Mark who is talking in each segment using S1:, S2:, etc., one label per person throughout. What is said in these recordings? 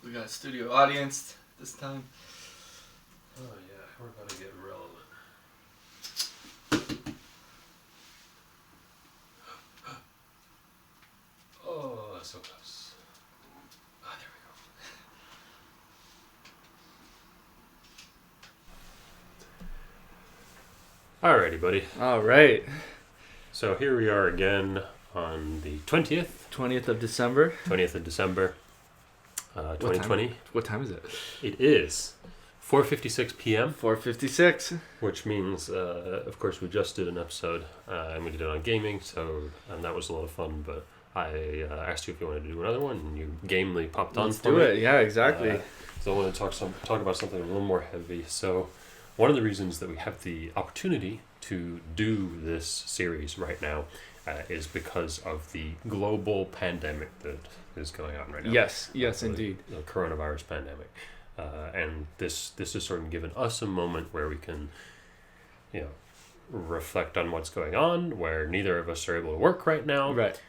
S1: We got a studio audience this time.
S2: Oh yeah, we're about to get relevant. Oh, that's so close. Ah, there we go. Alrighty, buddy.
S1: All right.
S2: So here we are again on the 20th.
S1: 20th of December.
S2: 20th of December, 2020.
S1: What time is it?
S2: It is 4:56 p.m.
S1: 4:56.
S2: Which means, of course, we just did an episode, and we did it on gaming, and that was a lot of fun, but I asked you if you wanted to do another one, and you gamely popped on
S1: Let's
S2: for
S1: do
S2: me.
S1: it. Yeah, exactly.
S2: So I want to talk about something a little more heavy. So one of the reasons that we have the opportunity to do this series right now is because of the global pandemic that is going on right now.
S1: Yes, indeed.
S2: The coronavirus pandemic. And this has sort of given us a moment where we can, reflect on what's going on, where neither of us are able to work right now.
S1: Right.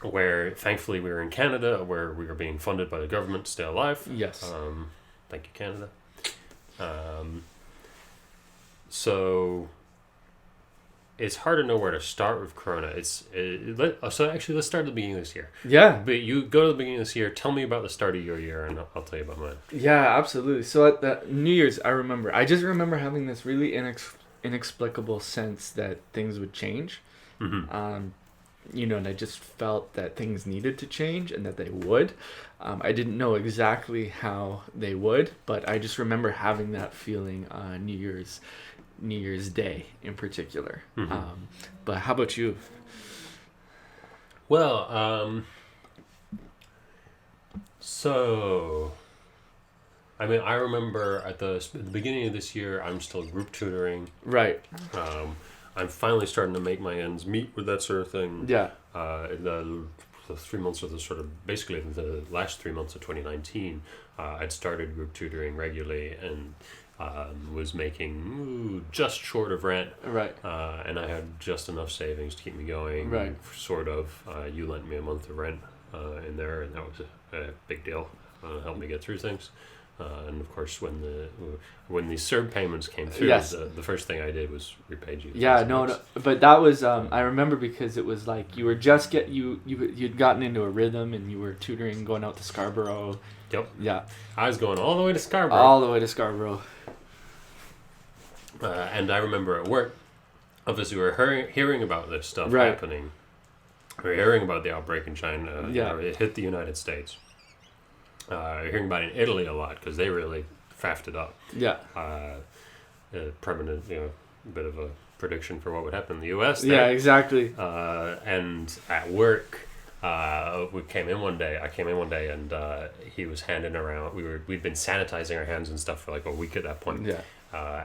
S2: Where thankfully we were in Canada, where we are being funded by the government to stay alive.
S1: Yes.
S2: Thank you, Canada. So it's hard to know where to start with Corona. So actually, let's start at the beginning of this year.
S1: Yeah.
S2: But you go to the beginning of this year. Tell me about the start of your year, and I'll tell you about mine.
S1: Yeah, absolutely. So at the New Year's, I just remember having this really inexplicable sense that things would change.
S2: Mm-hmm.
S1: And I just felt that things needed to change and that they would. I didn't know exactly how they would, but I just remember having that feeling on New Year's Day in particular.
S2: Mm-hmm.
S1: But how about you?
S2: Well, so I remember at the beginning of this year, I'm still group tutoring.
S1: Right.
S2: I'm finally starting to make my ends meet with that sort of thing.
S1: Yeah.
S2: The 3 months of basically the last 3 months of 2019, I'd started group tutoring regularly and was making just short of rent.
S1: Right.
S2: And I had just enough savings to keep me going.
S1: Right.
S2: Sort of. You lent me a month of rent in there, and that was a big deal. Helped me get through things. And of course, when the CERB payments came through,
S1: yes.
S2: the first thing I did was repaid you.
S1: Yeah, no, but that was I remember because it was like you were just you'd gotten into a rhythm and you were tutoring, going out to Scarborough.
S2: Yep.
S1: Yeah.
S2: I was going all the way to Scarborough.
S1: All the way to Scarborough.
S2: And I remember at work, obviously we were hearing about this stuff happening. We were hearing about the outbreak in China.
S1: Yeah.
S2: It hit the United States. Hearing about it in Italy a lot because they really faffed it up.
S1: Yeah.
S2: Permanent, bit of a prediction for what would happen in the U.S. there.
S1: Yeah, exactly.
S2: And at work, I came in one day, and he was handing around. We'd been sanitizing our hands and stuff for like a week at that point.
S1: Yeah.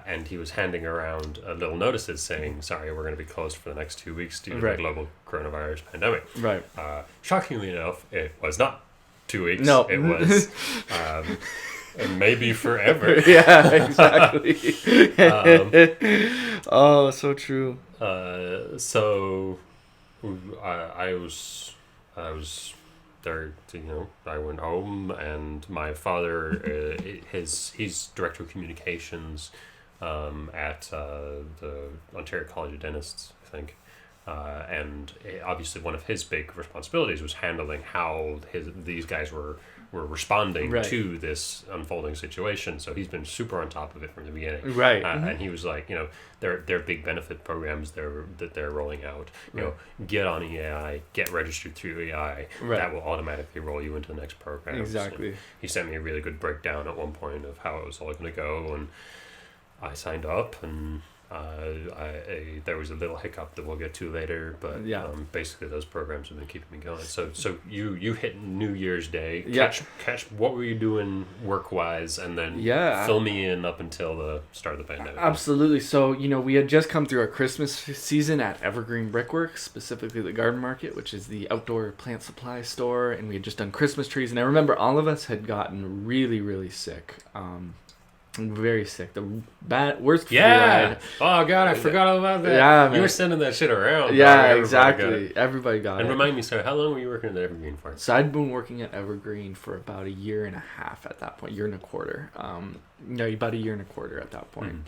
S2: And he was handing around little notices saying, "Sorry, we're going to be closed for the next 2 weeks due to the global coronavirus pandemic."
S1: Right.
S2: Shockingly enough, it was not 2 weeks.
S1: No.
S2: It was and maybe forever.
S1: Yeah, exactly. Oh, so true.
S2: So I was there. I went home, and my father, he's director of communications at the Ontario College of Dentists, I think. And obviously one of his big responsibilities was handling how these guys were responding to this unfolding situation. So he's been super on top of it from the beginning.
S1: Right.
S2: And he was like, their big benefit programs that they're rolling out. Get on EAI, get registered through EAI.
S1: Right.
S2: That will automatically roll you into the next program.
S1: Exactly.
S2: And he sent me a really good breakdown at one point of how it was all going to go, and I signed up, and there was a little hiccup that we'll get to later, but basically those programs have been keeping me going. So you hit New Year's Day. Catch what were you doing work wise, and then fill me in up until the start of the pandemic.
S1: Absolutely. So we had just come through our Christmas season at Evergreen Brickworks, specifically the Garden Market, which is the outdoor plant supply store, and we had just done Christmas trees. And I remember all of us had gotten really, really sick. Very sick. The worst flu I
S2: Yeah.
S1: had.
S2: Oh God, I forgot all about that.
S1: Yeah,
S2: You
S1: man.
S2: were sending that shit around.
S1: Yeah,
S2: dog. Everybody got
S1: exactly.
S2: it.
S1: Everybody got
S2: And
S1: it.
S2: remind me, sorry, how long were you working at Evergreen for?
S1: So I'd been working at Evergreen for about a year and a half at that point, year and a quarter. No, about a year and a quarter at that point.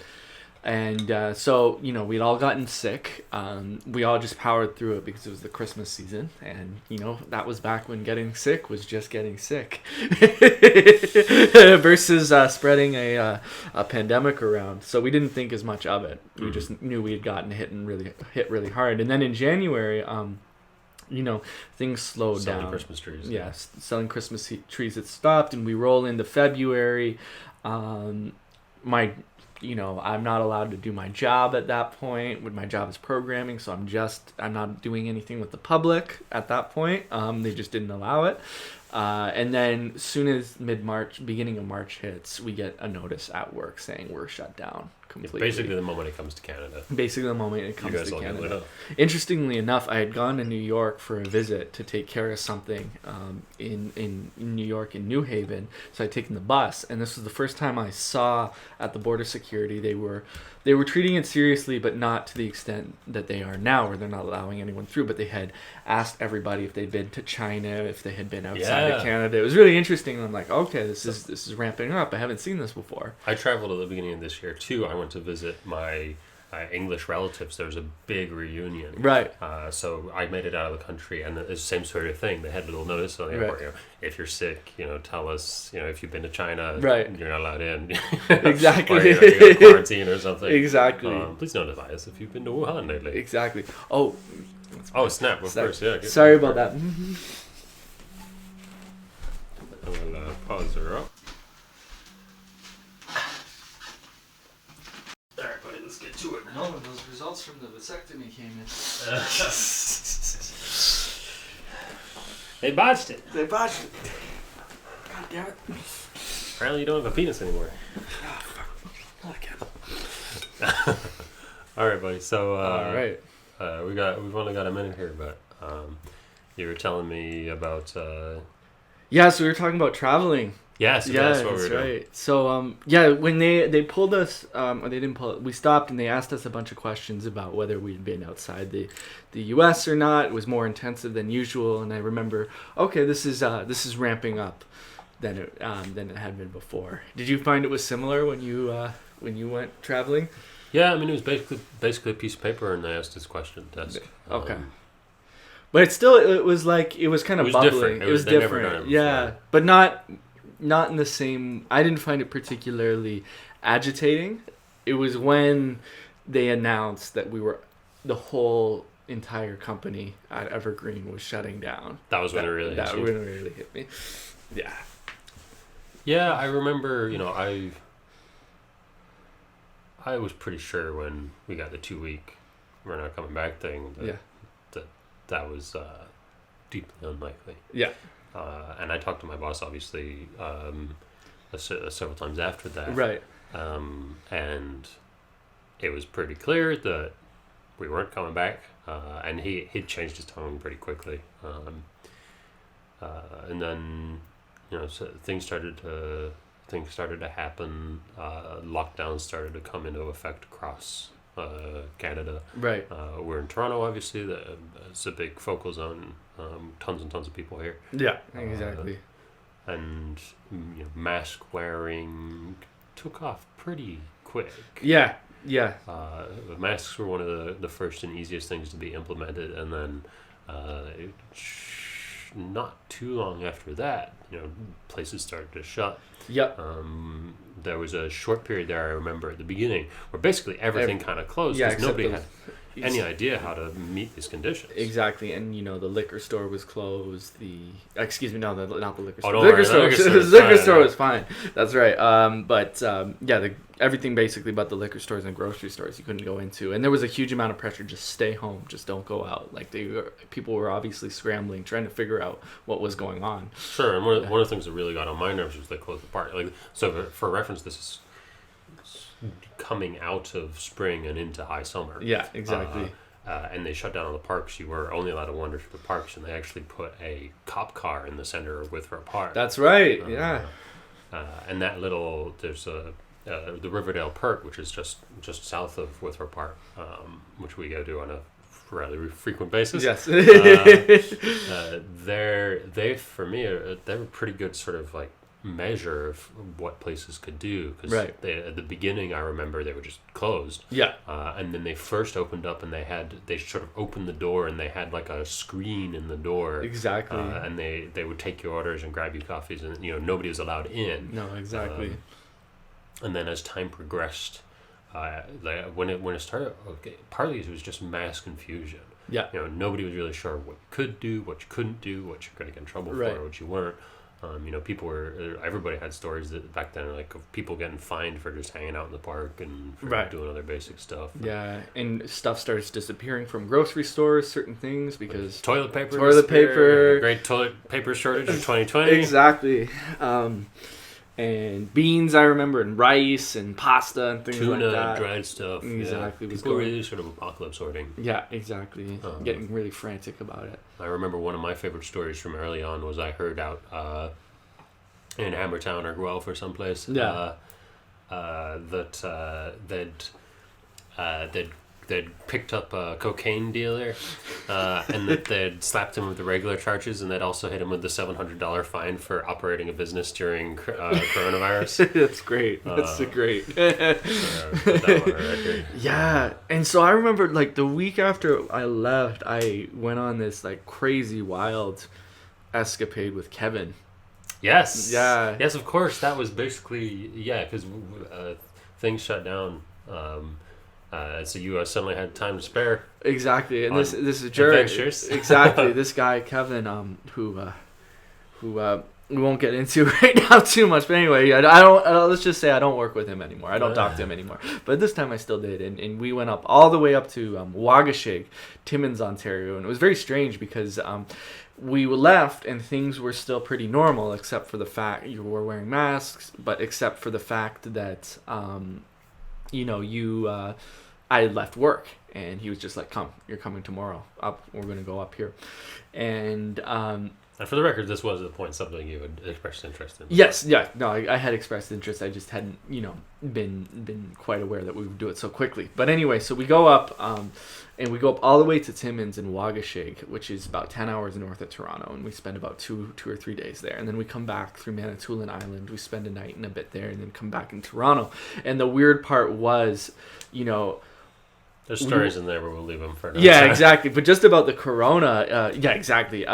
S1: And so, we'd all gotten sick. We all just powered through it because it was the Christmas season. And, that was back when getting sick was just getting sick. Versus spreading a pandemic around. So we didn't think as much of it. We just knew we had gotten hit really hard. And then in January, things slowed down.
S2: Selling Christmas trees.
S1: Yeah, selling Christmas trees had stopped, and we roll into February. I'm not allowed to do my job at that point. When my job is programming, so I'm not doing anything with the public at that point. They just didn't allow it. And then as soon as mid-March, beginning of March hits, we get a notice at work saying we're shut down completely.
S2: Basically the moment it comes to Canada.
S1: Canada. Interestingly enough, I had gone to New York for a visit to take care of something in New York, in New Haven. So I'd taken the bus, and this was the first time I saw at the border security they were treating it seriously, but not to the extent that they are now, where they're not allowing anyone through. But they had asked everybody if they'd been to China, if they had been outside of Canada. It was really interesting. And I'm like, okay, this is ramping up. I haven't seen this before.
S2: I traveled at the beginning of this year too. I went to visit my English relatives. There was a big reunion.
S1: Right.
S2: So I made it out of the country, and it's the same sort of thing. They had a little notice on the airport. If you're sick, tell us. If you've been to China, you're not allowed in.
S1: Exactly.
S2: Or you're in quarantine or something.
S1: Exactly.
S2: Please notify us if you've been to Wuhan lately.
S1: Exactly. Oh,
S2: snap! Of course, yeah.
S1: Sorry about that.
S2: I'll pause her up. Alright, buddy, let's get to it.
S1: No, those results from the vasectomy came in.
S2: They botched it.
S1: God damn it.
S2: Apparently you don't have a penis anymore. Alright, buddy, so
S1: Alright.
S2: we've only got a minute here, but you were telling me about
S1: so we were talking about traveling.
S2: that's what we were doing.
S1: Right. So when they pulled us, or they didn't pull it, we stopped and they asked us a bunch of questions about whether we'd been outside the U.S. or not. It was more intensive than usual, and I remember, okay, this is ramping up than it had been before. Did you find it was similar when you went traveling?
S2: Yeah, I mean, it was basically a piece of paper, and they asked this question desk.
S1: Okay. But it was kind of bubbling.
S2: Different.
S1: It was different. Yeah, but not in the same. I didn't find it particularly agitating. It was when they announced that the whole entire company at Evergreen was shutting down.
S2: That was when it really hit you.
S1: That when it really hit me. Yeah.
S2: Yeah, I remember. I was pretty sure when we got the 2-week we're not coming back thing. That was deeply unlikely.
S1: Yeah.
S2: And I talked to my boss, obviously, several times after that.
S1: Right.
S2: And it was pretty clear that we weren't coming back. And he'd changed his tone pretty quickly. And then, so things started to happen. Lockdowns started to come into effect across Canada.
S1: Right.
S2: We're in Toronto, obviously. It's a big focal zone. Tons and tons of people here.
S1: Yeah, exactly.
S2: And mask wearing took off pretty quick.
S1: Yeah.
S2: Masks were one of the first and easiest things to be implemented, and then not too long after that, places started to shut.
S1: Yep.
S2: There was a short period there, I remember, at the beginning, where basically everything kind of closed because nobody had any idea how to meet these conditions.
S1: Exactly, and the liquor store was closed. Not the liquor store.
S2: Oh,
S1: The liquor store was fine. That's right. Everything basically but the liquor stores and grocery stores you couldn't go into, and there was a huge amount of pressure. Just stay home. Just don't go out. People were obviously scrambling, trying to figure out what was going on.
S2: Sure, and one of the things that really got on my nerves was they closed the park. So for reference, this is coming out of spring and into high summer.
S1: Yeah, exactly.
S2: And they shut down all the parks. You were only allowed to wander through the parks, and they actually put a cop car in the center of Withrow Park.
S1: That's right. Yeah.
S2: And there's a the Riverdale Perk, which is just south of Withrow Park, which we go to on a rather frequent basis.
S1: Yes.
S2: They for me they're a pretty good sort of like measure of what places could do, because
S1: Right.
S2: at the beginning I remember they were just closed,
S1: Yeah.
S2: and then they first opened up and they sort of opened the door and they had like a screen in the door,
S1: Exactly.
S2: and they would take your orders and grab you coffees, and nobody was allowed in.
S1: No, exactly.
S2: And then as time progressed, when it started, partly it was just mass confusion.
S1: Yeah.
S2: Nobody was really sure what you could do, what you couldn't do, what you're going to get in trouble
S1: Right.
S2: for, what you weren't. Everybody had stories that back then, like, of people getting fined for just hanging out in the park and for
S1: Right.
S2: doing other basic stuff.
S1: Yeah, and stuff starts disappearing from grocery stores, certain things, because
S2: Toilet paper.
S1: Toilet paper.
S2: Great toilet paper shortage of 2020.
S1: exactly. And beans, I remember, and rice and pasta and things
S2: Tuna,
S1: like that.
S2: dried stuff.
S1: Exactly.
S2: Yeah. People were really sort of apocalypse sorting.
S1: Yeah, exactly. Getting really frantic about it.
S2: I remember one of my favorite stories from early on was I heard out in Hammertown or Guelph or someplace that they'd picked up a cocaine dealer and that they'd slapped him with the regular charges, and they'd also hit him with the $700 fine for operating a business during coronavirus.
S1: That's great. That's great.
S2: Put that one right here.
S1: Yeah, and so I remember, like, the week after I left, I went on this, like, crazy, wild escapade with Kevin.
S2: Yes.
S1: Yeah.
S2: Yes, of course. That was basically, because things shut down. So you suddenly had time to spare.
S1: Exactly, and
S2: On
S1: this is Jared.
S2: adventures.
S1: Exactly, this guy Kevin, who we won't get into right now too much. But anyway, I don't. Let's just say I don't work with him anymore. I don't talk to him anymore. But this time I still did, and we went up all the way up to Waugashig, Timmins, Ontario, and it was very strange because we left and things were still pretty normal, except for the fact you were wearing masks, but except for the fact that I had left work, and he was just like, "Come, you're coming tomorrow. Up, we're gonna go up here," and
S2: And for the record, this was at the point something you had expressed interest in.
S1: yes, yeah, no, I had expressed interest. I just hadn't, been quite aware that we would do it so quickly. But anyway, so we go up, and we go up all the way to Timmins in Waugashig, which is about 10 hours north of Toronto, and we spend about two or 3 days there, and then we come back through Manitoulin Island. We spend a night and a bit there, and then come back in Toronto. And the weird part was,
S2: There's stories in there, but we'll leave them for another
S1: yeah,
S2: time.
S1: exactly. But just about the corona, yeah, exactly.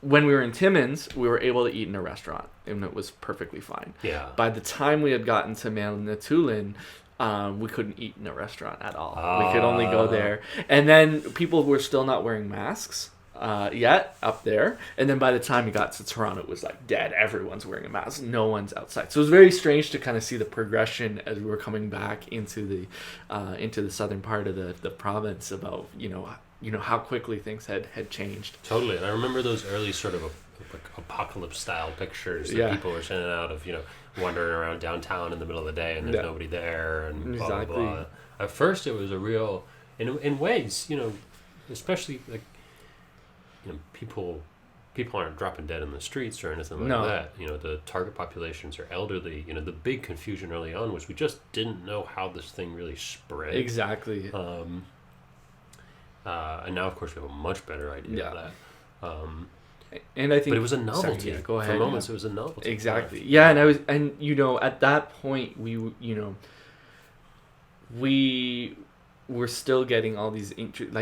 S1: When we were in Timmins, we were able to eat in a restaurant, and it was perfectly fine.
S2: Yeah.
S1: By the time we had gotten to Manitoulin, we couldn't eat in a restaurant at all. We could only go there. And then people were still not wearing masks yet up there. And then by the time we got to Toronto, it was like dead. Everyone's wearing a mask. No one's outside. So it was very strange to kind of see the progression as we were coming back into the southern part of the province about, how quickly things had changed.
S2: Totally. And I remember those early sort of apocalypse-style pictures that people were sending out of, wandering around downtown in the middle of the day and there's nobody there and blah, blah, blah. At first, it was a real... In ways, especially, like, people aren't dropping dead in the streets or anything like that. The target populations are elderly. The big confusion early on was we just didn't know how this thing really spread.
S1: Exactly.
S2: And now, of course, we have a much better idea of that.
S1: And I think,
S2: but it was a novelty.
S1: Sorry, go ahead.
S2: For moments, it was a novelty.
S1: Exactly. Yeah, and at that point, we were still getting all these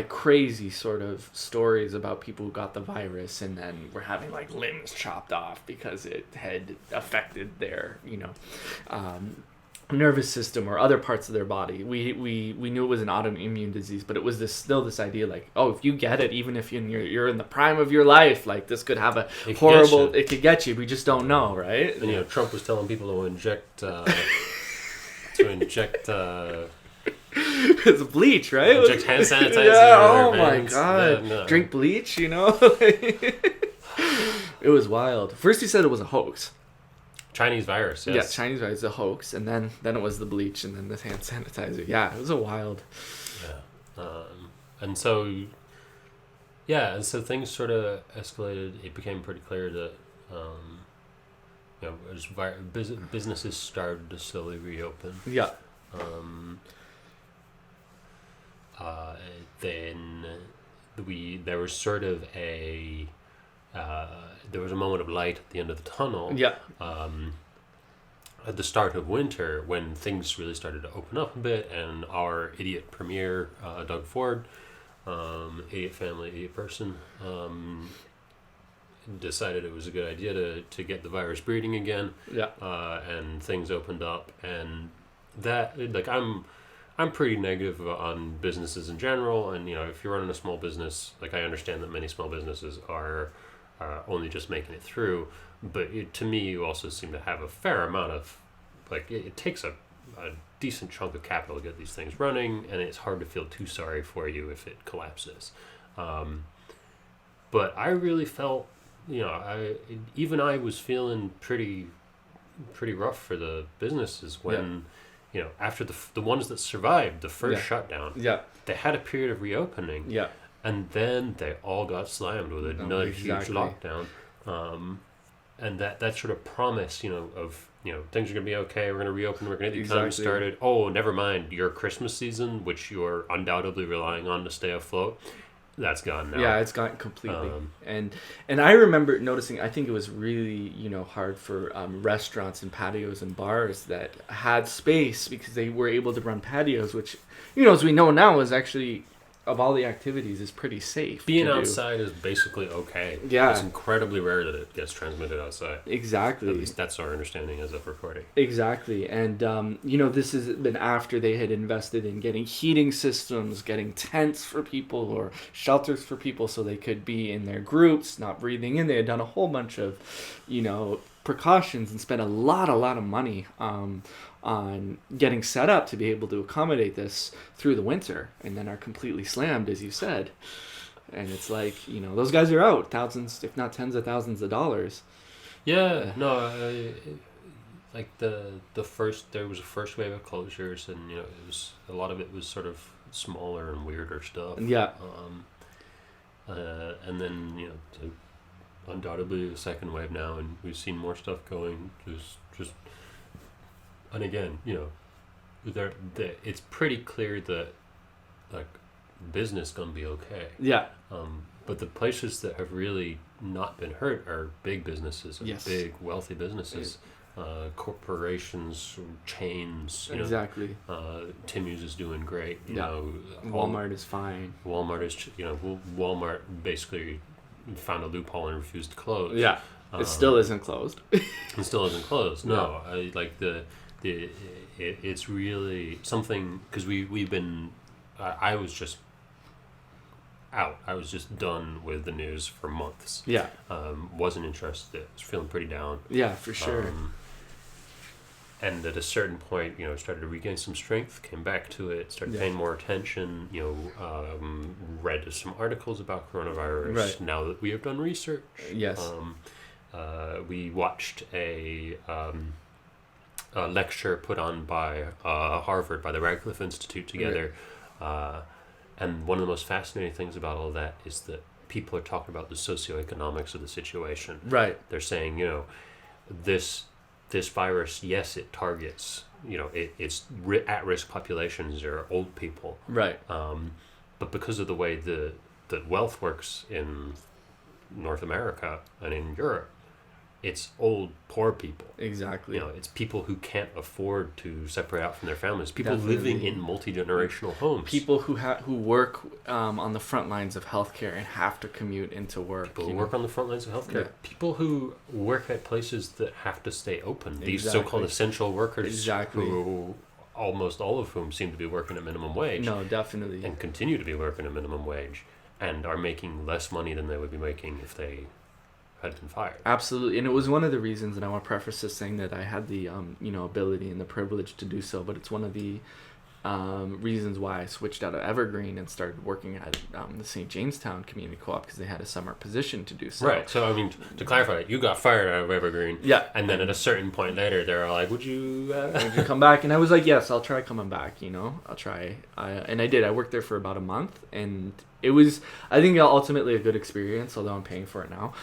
S1: crazy sort of stories about people who got the virus, and then were having like limbs chopped off because it had affected their nervous system or other parts of their body. We knew it was an autoimmune disease, but it was still this idea like, oh, if you get it, even if you're in the prime of your life, like this could have it could get you. We just don't know, right?
S2: And Trump was telling people to inject
S1: it's bleach, right?
S2: Inject hand sanitizer.
S1: Yeah, oh my god.
S2: Yeah, no.
S1: Drink bleach, It was wild. First he said it was a hoax.
S2: Chinese virus, yes.
S1: Yeah, Chinese virus, a hoax, and then it was the bleach, and then the hand sanitizer. Yeah, it was a wild.
S2: Yeah, and so things sort of escalated. It became pretty clear that, as businesses started to slowly reopen.
S1: Yeah.
S2: Then there was sort of there was a moment of light at the end of the tunnel.
S1: Yeah.
S2: At the start of winter, when things really started to open up a bit, and our idiot premier, Doug Ford, idiot family, idiot person, decided it was a good idea to get the virus breeding again.
S1: Yeah.
S2: And things opened up, and that, like, I'm pretty negative on businesses in general, and if you're running a small business, like, I understand that many small businesses are only just making it through, but to me, you also seem to have a fair amount of, like, it takes a decent chunk of capital to get these things running, and it's hard to feel too sorry for you if it collapses. But I really felt, I was feeling pretty rough for the businesses when, after the ones that survived the first shutdown, they had a period of reopening, and then they all got slammed with another huge lockdown, and that sort of promise, of things are gonna be okay, we're gonna reopen, we're gonna get the economy started. Oh, never mind, your Christmas season, which you're undoubtedly relying on to stay afloat, that's gone now.
S1: Yeah, it's gone completely. And I remember noticing, I think it was really, hard for restaurants and patios and bars that had space, because they were able to run patios, which, as we know now, is actually, of all the activities, is pretty safe.
S2: Being outside is basically okay.
S1: Yeah.
S2: It's incredibly rare that it gets transmitted outside.
S1: Exactly.
S2: At least that's our understanding as of recording.
S1: Exactly. And, this has been after they had invested in getting heating systems, getting tents for people, or shelters for people so they could be in their groups, not breathing in. They had done a whole bunch of, precautions, and spent a lot of money on getting set up to be able to accommodate this through the winter, and then are completely slammed, as you said. And it's like, those guys are out thousands, if not tens of thousands of dollars.
S2: Yeah, no, like there was a first wave of closures, and it was, a lot of it was sort of smaller and weirder stuff.
S1: Yeah.
S2: And then undoubtedly a second wave now, and we've seen more stuff going. Just and again, it's pretty clear that, like, business gonna be okay.
S1: Yeah.
S2: But the places that have really not been hurt are big businesses, big wealthy businesses, corporations, chains.
S1: Exactly.
S2: Timmy's is doing great.
S1: Walmart is fine.
S2: Walmart is, Walmart basically found a loophole and refused to close.
S1: Yeah. It still isn't closed.
S2: It still isn't closed. No, I like it's really something, because we've been. I was just out. I was just done with the news for months.
S1: Yeah.
S2: Wasn't interested. Was feeling pretty down.
S1: Yeah, for sure.
S2: And at a certain point, started to regain some strength. Came back to it. Started paying more attention. Read some articles about coronavirus.
S1: Right.
S2: Now that we have done research.
S1: Yes.
S2: We watched a lecture put on by Harvard, by the Radcliffe Institute together. Right. And one of the most fascinating things about all that is that people are talking about the socioeconomics of the situation.
S1: Right.
S2: They're saying, this virus, yes, it targets, it's at-risk populations or old people.
S1: Right.
S2: But because of the way that wealth works in North America and in Europe, it's old, poor people.
S1: Exactly.
S2: It's people who can't afford to separate out from their families. People
S1: Definitely.
S2: living in multi-generational homes.
S1: People who work on the front lines of healthcare and have to commute into work.
S2: People who work on the front lines of healthcare.
S1: Yeah.
S2: People who work at places that have to stay open. These
S1: Exactly.
S2: so-called essential workers.
S1: Exactly.
S2: Who almost all of whom seem to be working at minimum wage.
S1: No, definitely.
S2: And continue to be working at minimum wage, and are making less money than they would be making if they had been fired.
S1: Absolutely. And it was one of the reasons, and I want to preface this saying that I had the ability and the privilege to do so, but it's one of the reasons why I switched out of Evergreen and started working at the St. Jamestown Community Co-op, because they had a summer position to do so.
S2: Right. So, I mean, to clarify, you got fired out of Evergreen.
S1: Yeah.
S2: And then at a certain point later, they were like, would you
S1: come back? And I was like, yes, I'll try coming back, I'll try. And I did. I worked there for about a month, and it was, I think, ultimately a good experience, although I'm paying for it now.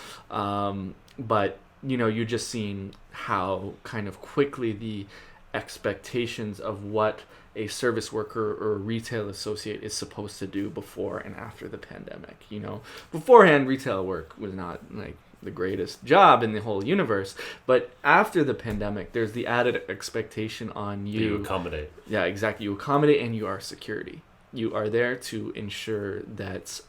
S1: But you just seen how kind of quickly the expectations of what a service worker or a retail associate is supposed to do before and after the pandemic. Beforehand, retail work was not like the greatest job in the whole universe, but after the pandemic, there's the added expectation on you.
S2: You accommodate.
S1: Yeah, exactly. You accommodate, and you are security. You are there to ensure that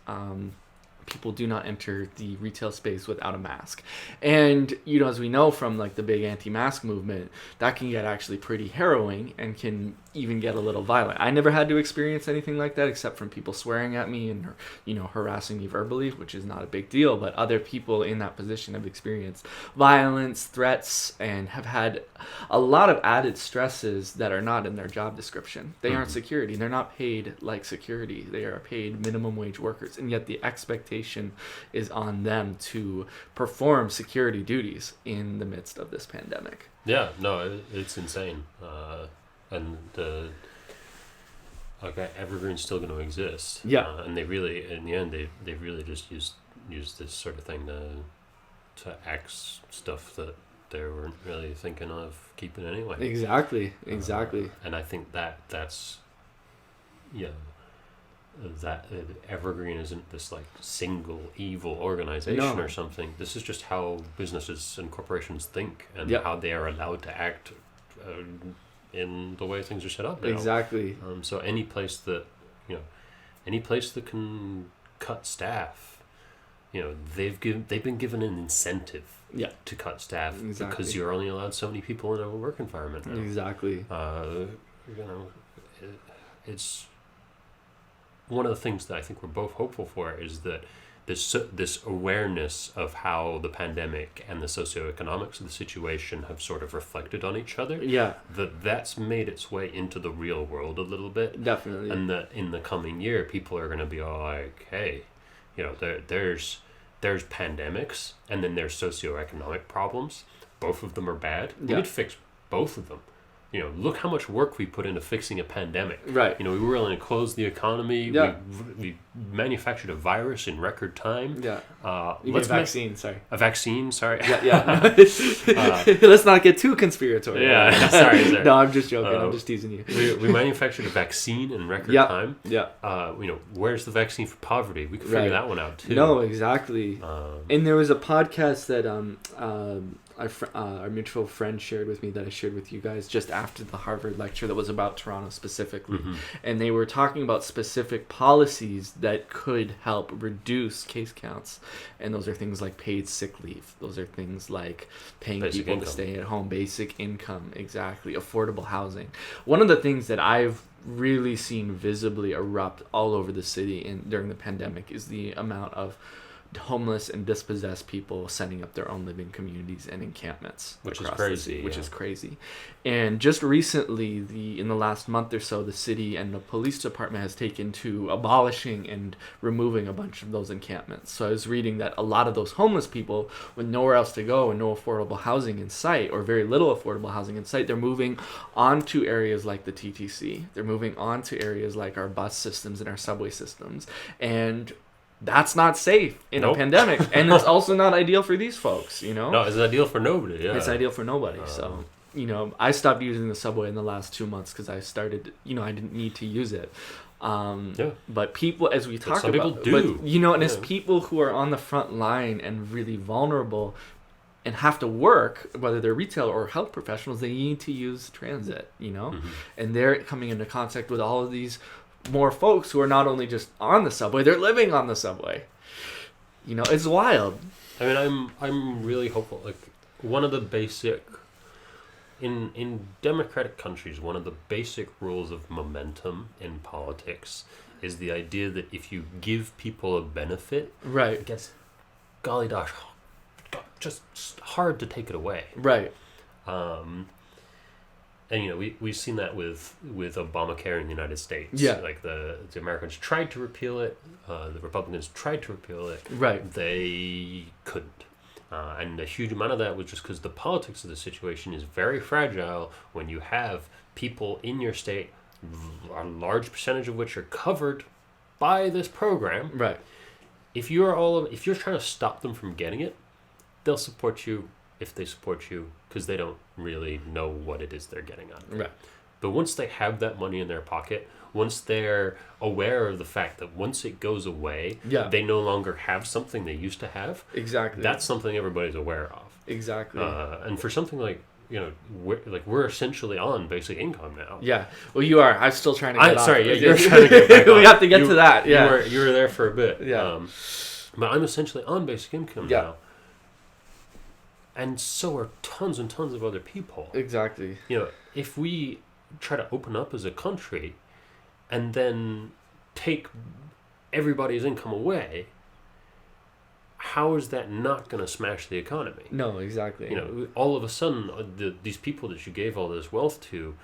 S1: people do not enter the retail space without a mask. And, as we know from like the big anti-mask movement, that can get actually pretty harrowing and can even get a little violent. I never had to experience anything like that except from people swearing at me and, harassing me verbally, which is not a big deal. But other people in that position have experienced violence, threats, and have had a lot of added stresses that are not in their job description. They aren't security. They're not paid like security. They are paid minimum wage workers. And yet the expectation is on them to perform security duties in the midst of this pandemic.
S2: Yeah, no, it's insane. And Evergreen's still going to exist.
S1: Yeah.
S2: And they really, in the end, they really just used this sort of thing to axe stuff that they weren't really thinking of keeping anyway.
S1: Exactly.
S2: And I think that's, that Evergreen isn't this like single evil organization or something. This is just how businesses and corporations think and how they are allowed to act in the way things are set up now.
S1: Exactly.
S2: So any place that can cut staff, they've been given an incentive to cut staff because you're only allowed so many people in a work environment now.
S1: Exactly.
S2: It's one of the things that I think we're both hopeful for is that this awareness of how the pandemic and the socioeconomics of the situation have sort of reflected on each other.
S1: Yeah.
S2: That's made its way into the real world a little bit.
S1: Definitely.
S2: And that in the coming year, people are going to be all like, hey, there's pandemics and then there's socioeconomic problems. Both of them are bad. We need to fix both of them. Look how much work we put into fixing a pandemic.
S1: Right.
S2: We were willing to close the economy.
S1: Yeah.
S2: We manufactured a virus in record time.
S1: Yeah.
S2: Let's
S1: a vaccine, sorry.
S2: A vaccine, sorry.
S1: Yeah. Let's not get too conspiratorial.
S2: Yeah, sorry.
S1: No, I'm just joking. I'm just teasing you.
S2: We manufactured a vaccine in record time.
S1: Yeah.
S2: Where's the vaccine for poverty? We could figure that one out too.
S1: No, exactly. And there was a podcast that our mutual friend shared with me that I shared with you guys just after the Harvard lecture that was about Toronto specifically. Mm-hmm. And they were talking about specific policies that could help reduce case counts. And those are things like paid sick leave. Those are things like paying
S2: basic
S1: people
S2: income.
S1: to stay at home, basic income, exactly, affordable housing. One of the things that I've really seen visibly erupt all over the city during the pandemic is the amount of homeless and dispossessed people setting up their own living communities and encampments,
S2: which is crazy.
S1: Which is crazy. And just recently, in the last month or so, the city and the police department has taken to abolishing and removing a bunch of those encampments. So I was reading that a lot of those homeless people, with nowhere else to go and no affordable housing in sight, or very little affordable housing in sight, they're moving onto areas like the TTC. They're moving onto areas like our bus systems and our subway systems, and that's not safe in a pandemic, and it's also not ideal for these folks,
S2: No, it's ideal for nobody, yeah.
S1: It's ideal for nobody, so, I stopped using the subway in the last 2 months because I started, I didn't need to use it. But people, as we talk about...
S2: Some people do.
S1: But, and as people who are on the front line and really vulnerable and have to work, whether they're retail or health professionals, they need to use transit, Mm-hmm. And they're coming into contact with all of these more folks who are not only just on the subway, they're living on the subway. It's wild.
S2: I mean, I'm really hopeful. Like, one of the basic in democratic countries, one of the basic rules of momentum in politics is the idea that if you give people a benefit,
S1: right,
S2: it gets golly gosh, just hard to take it away.
S1: Right.
S2: And we've seen that with Obamacare in the United States.
S1: Yeah.
S2: Like the Americans tried to repeal it, the Republicans tried to repeal it.
S1: Right.
S2: They couldn't. And a huge amount of that was just because the politics of the situation is very fragile when you have people in your state, a large percentage of which are covered by this program.
S1: Right.
S2: If you're trying to stop them from getting it, they'll support you if they support you because they don't really know what it is they're getting out of it.
S1: Right.
S2: But once they have that money in their pocket, once they're aware of the fact that once it goes away, they no longer have something they used to have.
S1: Exactly.
S2: That's something everybody's aware of.
S1: Exactly.
S2: And for something like, we're essentially on basic income now.
S1: Yeah. Well, you are. I'm still trying to get off.
S2: Sorry, you're trying to get back on.
S1: We have to get to that. Yeah.
S2: You were there for a bit.
S1: Yeah.
S2: But I'm essentially on basic income now. And so are tons and tons of other people.
S1: Exactly.
S2: If we try to open up as a country and then take everybody's income away, how is that not going to smash the economy?
S1: No, exactly.
S2: All of a sudden, these people that you gave all this wealth to,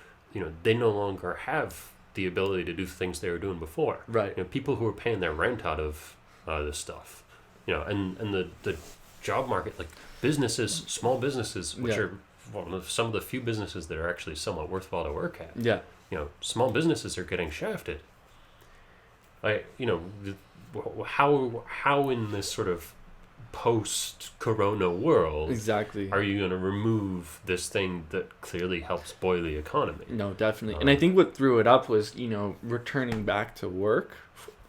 S2: they no longer have the ability to do things they were doing before.
S1: Right.
S2: People who are paying their rent out of this stuff, and the job market, like businesses, small businesses, which are some of the few businesses that are actually somewhat worthwhile to work at.
S1: Yeah.
S2: Small businesses are getting shafted. How in this sort of post-corona world are you going to remove this thing that clearly helps buoy the economy?
S1: No, definitely. And I think what threw it up was, returning back to work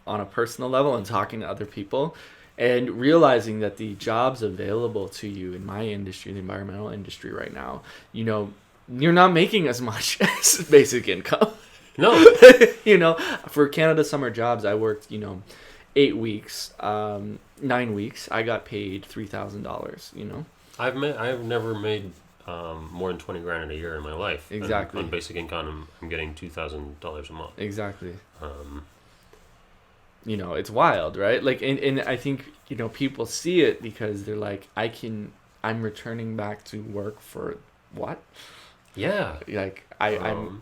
S1: on a personal level and talking to other people and realizing that the jobs available to you in my industry, the environmental industry right now, you're not making as much as basic income.
S2: No.
S1: For Canada Summer Jobs, I worked, 8 weeks, 9 weeks. I got paid $3,000.
S2: I've never made more than $20,000 a year in my life.
S1: Exactly.
S2: And on basic income, I'm getting $2,000 a month.
S1: Exactly. It's wild, right? Like, and I think people see it because they're like, I'm returning back to work for what?
S2: Yeah.
S1: Like I'm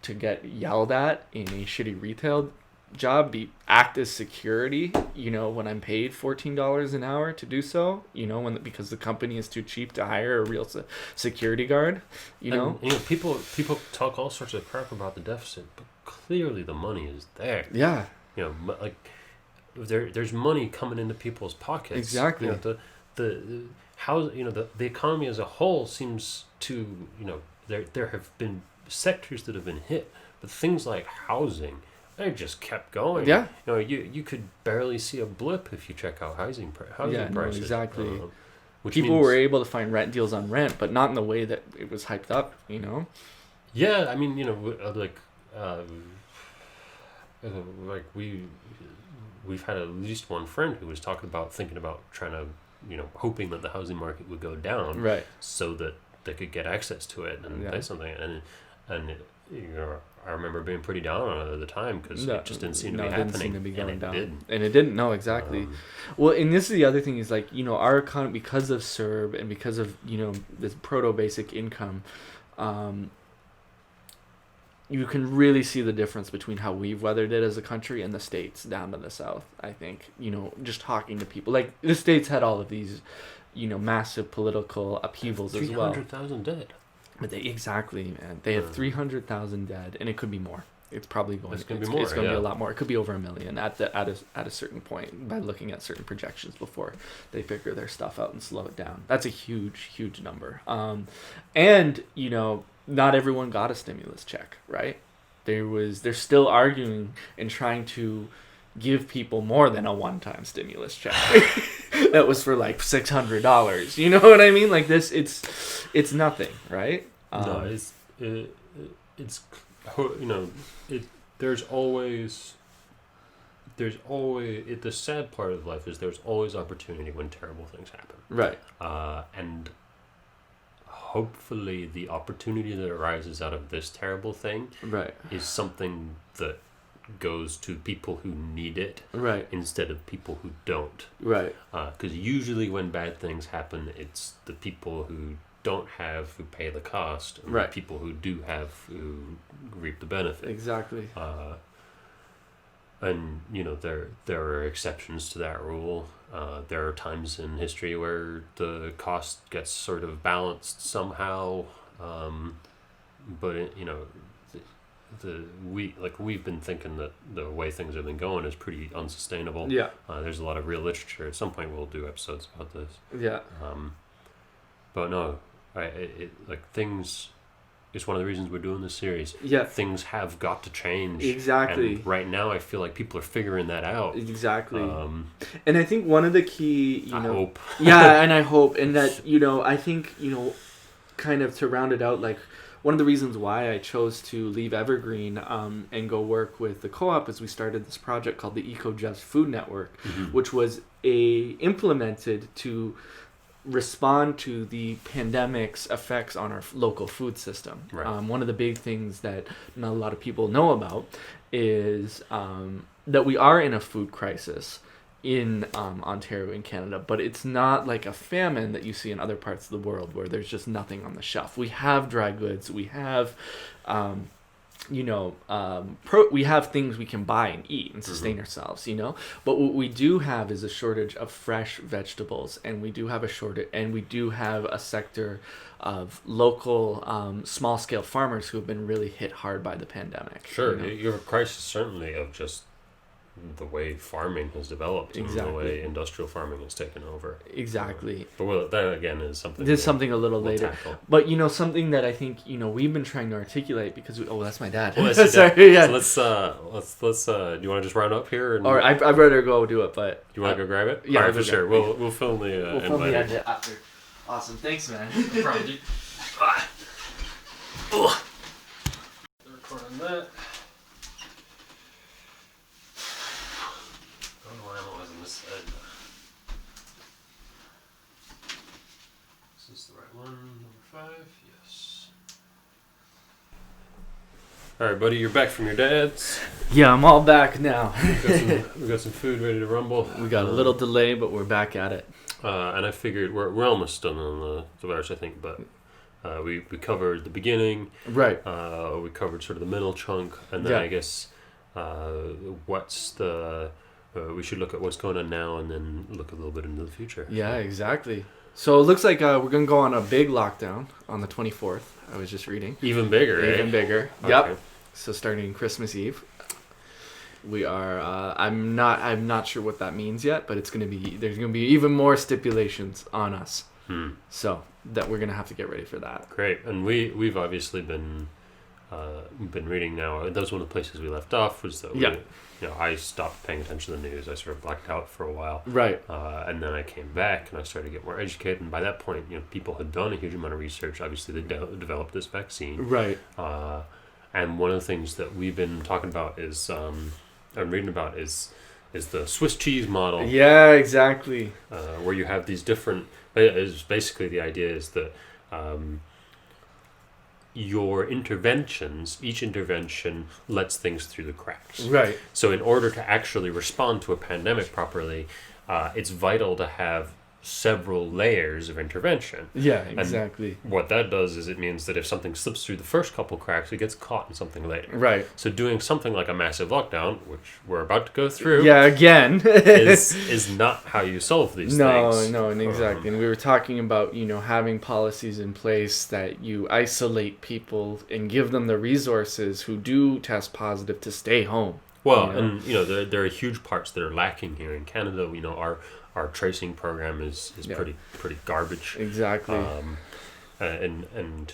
S1: to get yelled at in a shitty retail job, act as security, when I'm paid $14 an hour to do so, because the company is too cheap to hire a real security guard,
S2: And, people talk all sorts of crap about the deficit, but clearly the money is there.
S1: Yeah.
S2: Like there's money coming into people's pockets.
S1: Exactly.
S2: The economy as a whole seems to, there have been sectors that have been hit, but things like housing, they just kept going.
S1: Yeah.
S2: You could barely see a blip if you check out housing prices.
S1: No, exactly.
S2: Which
S1: people were able to find rent deals on rent, but not in the way that it was hyped up.
S2: Yeah, I mean, we've had at least one friend who was thinking about trying to, hoping that the housing market would go down,
S1: right,
S2: so that they could get access to it and pay something. And I remember being pretty down on it at the time because it just didn't seem to be happening.
S1: Didn't seem to be going down.
S2: And
S1: it didn't. No, exactly. Well, and this is the other thing is like, our economy, because of CERB and because of, this proto-basic income, you can really see the difference between how we've weathered it as a country and the States down to the South, I think. Just talking to people. Like, the States had all of these, massive political upheavals as well.
S2: 300,000 dead.
S1: But exactly, man. They have 300,000 dead, and it could be more. It's probably going to be
S2: more.
S1: It's going to be a lot more. It could be over 1 million at a certain point by looking at certain projections before they figure their stuff out and slow it down. That's a huge number. And not everyone got a stimulus check, right? They're still arguing and trying to give people more than a one-time stimulus check. That was for like $600. You know what I mean? Like this, it's nothing, right?
S2: No, there's always the sad part of life is there's always opportunity when terrible things happen.
S1: Right.
S2: And hopefully the opportunity that arises out of this terrible thing is something that goes to people who need it instead of people who don't. Right. Because usually when bad things happen, it's the people who don't have who pay the cost, and the people who do have who reap the benefit.
S1: Exactly.
S2: And there are exceptions to that rule. There are times in history where the cost gets sort of balanced somehow, but we've been thinking that the way things have been going is pretty unsustainable. Yeah. There's a lot of real literature. At some point we'll do episodes about this. Yeah. But no, like things. It's one of the reasons we're doing this series.
S1: Yeah.
S2: Things have got to change.
S1: Exactly.
S2: And right now, I feel like people are figuring that out.
S1: Exactly. And I think one of the key,
S2: I hope.
S1: Yeah, and I hope, and that, I think, kind of to round it out, like, one of the reasons why I chose to leave Evergreen and go work with the co-op is we started this project called the Eco-Just Food Network, which was implemented to respond to the pandemic's effects on our local food system.
S2: Right.
S1: One of the big things that not a lot of people know about is that we are in a food crisis in Ontario in Canada, but it's not like a famine that you see in other parts of the world where there's just nothing on the shelf. We have dry goods. We have we have things we can buy and eat and sustain ourselves, but what we do have is a shortage of fresh vegetables, and we do have a sector of local small scale farmers who have been really hit hard by the pandemic.
S2: Sure. You have a crisis certainly of just the way farming has developed and the way industrial farming has taken over.
S1: Exactly.
S2: But that again is something.
S1: There's something a little
S2: we'll
S1: later.
S2: Tackle.
S1: But something that I think we've been trying to articulate because that's my dad.
S2: Well, that's
S1: Sorry, yeah.
S2: So let's do you want to just round up here?
S1: Or I'd rather go do it, but
S2: you want to go grab it?
S1: Yeah,
S2: right, for sure. We'll film the
S1: we'll film the end after. Awesome, thanks, man. No problem, dude.
S2: Record on that. Is this the right one? Number 5? Yes. Alright, buddy, you're back from your dad's.
S1: Yeah, I'm all back now.
S2: We got some food ready to rumble.
S1: We got a little delay, but we're back at it.
S2: And I figured we're almost done on the virus, I think, but we covered the beginning.
S1: Right.
S2: We covered sort of the middle chunk, and then I guess what's the... we should look at what's going on now and then look a little bit into the future.
S1: Yeah, exactly. So it looks like we're going to go on a big lockdown on the 24th. I was just reading.
S2: Even bigger,
S1: Even bigger.
S2: Okay.
S1: Yep. So starting Christmas Eve. We are I'm not sure what that means yet, but there's going to be even more stipulations on us. So that we're going to have to get ready for that.
S2: Great. And we've obviously been reading now. That was one of the places we left off was that I stopped paying attention to the news. I sort of blacked out for a while.
S1: Right.
S2: And then I came back and I started to get more educated. And by that point, people had done a huge amount of research. Obviously, they developed this vaccine.
S1: Right.
S2: And one of the things that we've been talking about is, I'm reading about is the Swiss cheese model.
S1: Yeah, exactly.
S2: Where you have these different. Basically, the idea is that. Your interventions, each intervention lets things through the cracks.
S1: Right.
S2: So in order to actually respond to a pandemic properly, it's vital to have several layers of intervention.
S1: Yeah, exactly.
S2: And what that does is it means that if something slips through the first couple cracks, it gets caught in something later.
S1: Right.
S2: So doing something like a massive lockdown, which we're about to go through,
S1: again,
S2: is not how you solve these things.
S1: No, and exactly. And we were talking about, having policies in place that you isolate people and give them the resources who do test positive to stay home.
S2: Well, and there are huge parts that are lacking here in Canada. Our tracing program is pretty garbage.
S1: Exactly.
S2: And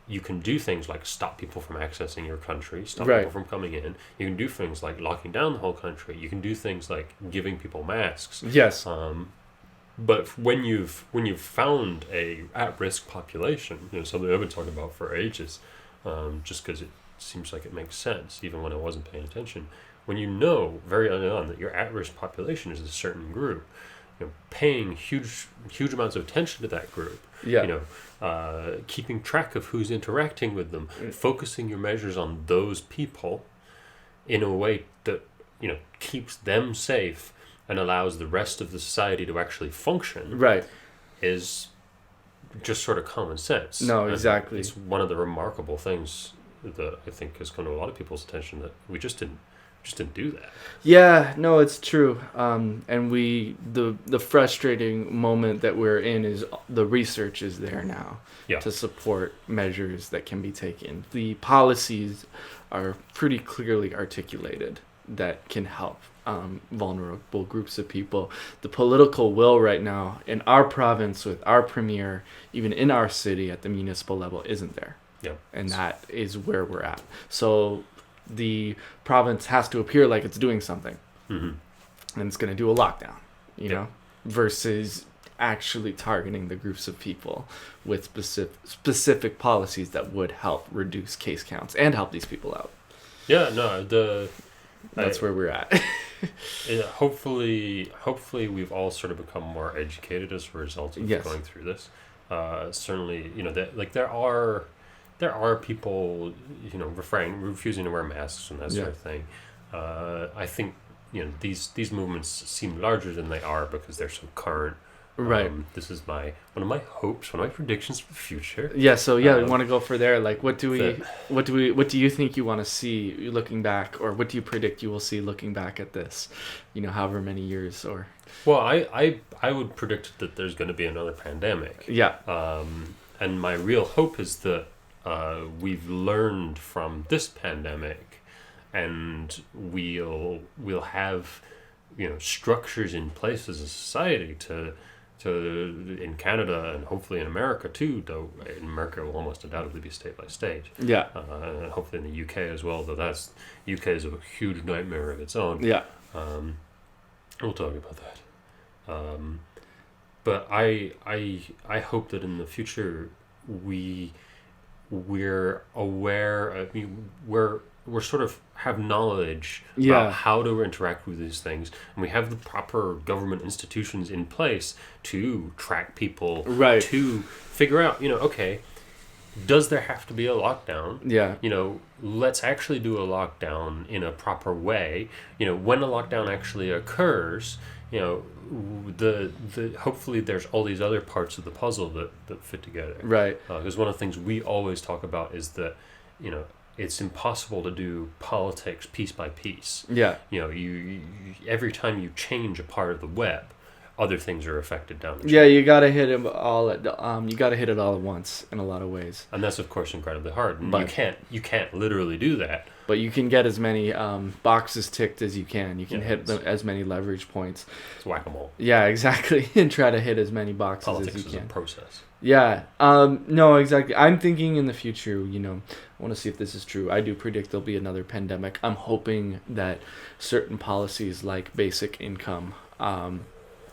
S2: you can do things like stop people from accessing your country, stop people from coming in. You can do things like locking down the whole country. You can do things like giving people masks.
S1: Yes.
S2: But when you've found a at-risk population, something I've been talking about for ages, just because it seems like it makes sense, even when I wasn't paying attention. When you know very early on that your at-risk population is a certain group, paying huge amounts of attention to that group, keeping track of who's interacting with them, focusing your measures on those people in a way that keeps them safe and allows the rest of the society to actually function, is just sort of common sense.
S1: No, exactly.
S2: And it's one of the remarkable things that I think has come to a lot of people's attention that we just didn't do that. Yeah, no, it's true. And the frustrating moment that we're in is the research is there now to support measures that can be taken. The policies are pretty clearly articulated.
S1: that can help vulnerable groups of people. The political will right now in our province with our premier, even in our city at the municipal level, isn't there.
S2: Yeah.
S1: And that is where we're at. So the province has to appear like it's doing something.
S2: Mm-hmm.
S1: And it's going to do a lockdown, you know, versus actually targeting the groups of people with specific policies that would help reduce case counts and help these people out.
S2: Yeah, no,
S1: that's where we're at.
S2: Yeah, hopefully we've all sort of become more educated as a result of going through this. Certainly, you know, there are people, you know, refusing to wear masks and that sort of thing. I think, you know, these movements seem larger than they are because they're so current.
S1: Right.
S2: This is one of my hopes, one of my predictions for the future.
S1: Yeah. So we want to go for there. Like, what do you think you want to see looking back, or what do you predict you will see looking back at this? You know, however many years or.
S2: Well, I would predict that there's going to be another pandemic.
S1: Yeah.
S2: And my real hope is that we've learned from this pandemic, and we'll have, you know, structures in place as a society to in Canada and hopefully in America too, though in America will almost undoubtedly be state by state.
S1: Yeah.
S2: And hopefully in the UK as well, though UK is a huge nightmare of its own.
S1: Yeah.
S2: We'll talk about that. But I hope that in the future we're aware. I mean, we're sort of have knowledge about how to interact with these things, and we have the proper government institutions in place to track people, to figure out, you know, okay, does there have to be a lockdown? Yeah. You know, let's actually do a lockdown in a proper way. You know, when a lockdown actually occurs, you know, the hopefully there's all these other parts of the puzzle that fit together. Right. Because one of the things we always talk about is that, you know, it's impossible to do politics piece by piece. Yeah. You know, you every time you change a part of the web, other things are affected down the chain.
S1: Yeah, you gotta hit it all at once in a lot of ways.
S2: And that's of course incredibly hard. And you can't literally do that.
S1: But you can get as many boxes ticked as you can. You can hit as many leverage points.
S2: It's whack-a-mole.
S1: Yeah, exactly. And try to hit as many boxes
S2: politics
S1: as you can.
S2: Politics is a process.
S1: Yeah. No, exactly. I'm thinking in the future, you know, I want to see if this is true. I do predict there'll be another pandemic. I'm hoping that certain policies like basic income,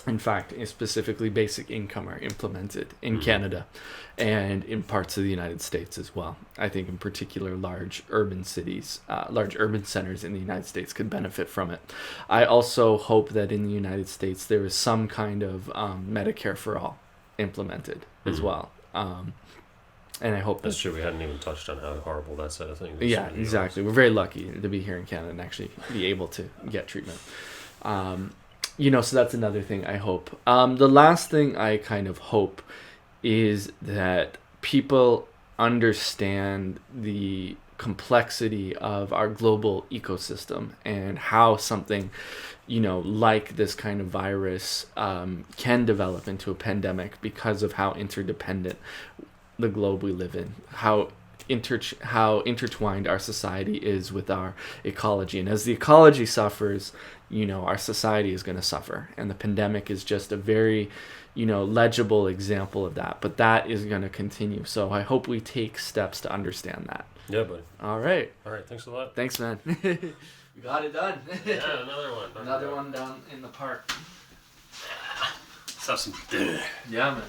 S1: in fact, specifically basic income, are implemented in Canada and in parts of the United States as well. I think in particular large urban cities, large urban centers in the United States could benefit from it. I also hope that in the United States there is some kind of Medicare for all implemented as well. And I hope
S2: that's true. We hadn't even touched on how horrible that set of things
S1: is. Yeah, exactly. We're very lucky to be here in Canada and actually be able to get treatment. You know, so that's another thing I hope. The last thing I kind of hope is that people understand the complexity of our global ecosystem and how something, you know, like this kind of virus can develop into a pandemic because of how interdependent the globe we live in, how intertwined our society is with our ecology. And as the ecology suffers, you know, our society is going to suffer. And the pandemic is just a very, you know, legible example of that. But that is going to continue. So I hope we take steps to understand that.
S2: Yeah, buddy.
S1: All right.
S2: Thanks a lot.
S1: Thanks, man. We got it done.
S2: Yeah, another one.
S1: Another one down in the park.
S2: Let's have some dinner.
S1: Yeah, man.